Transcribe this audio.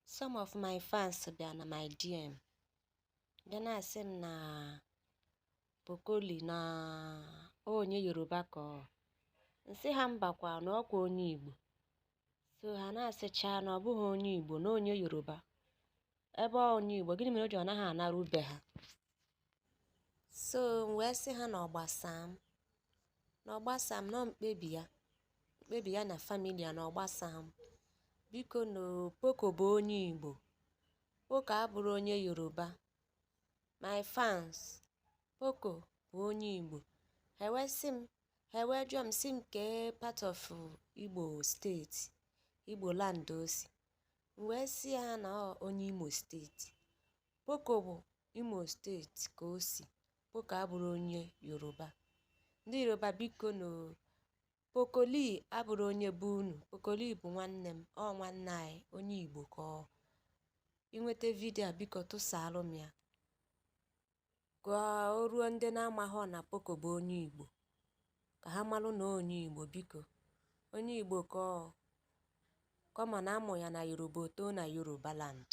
Some of my fans bịa na my DM bịa na-asị m na Poco Lee na onye Yoruba ka ọ. Nsị ha mbakwa na ọkwa onye Igbo. So ha na-asịcha na ọ bụghị onye Igbo na onye Yoruba. Ebe onye Igbo, gịnị mere o ji ọ naghị anara ube ha? So m wee sị ha na ọ gbasaa m. Na ọ gbasaa m na mkpebi ya na family ya na ọ gbasaa m. Biko no, Poco bụ onye Igbo. Poco abụrụ onye Yoruba. My fans, Poco bụ onye Igbo. Ha wee jụọ m sị m kee part of Igbo steeti, Igboland o si. M wee sị ha na ọ onye Imo steeti. Poco bụ Imo steeti ka o si. Poco abụrụ onye Yoruba. Ndị Yoruba biko no, Poco Lee abụrụ onye bụ unu. Poco Lee bụ nwanne m, ọ nwanne anyị, onye Igbo ka ọ. Inweta vidio a biko tụsaalụ m ya. Ka o ruo ndị na-amaghọ na Poco bụ onye Igbo. Ka ha malụ na onye Igbo biko. Onye Igbo ka ọ. Kọma na amụ ya na Yoruba, o too na Yorubaland.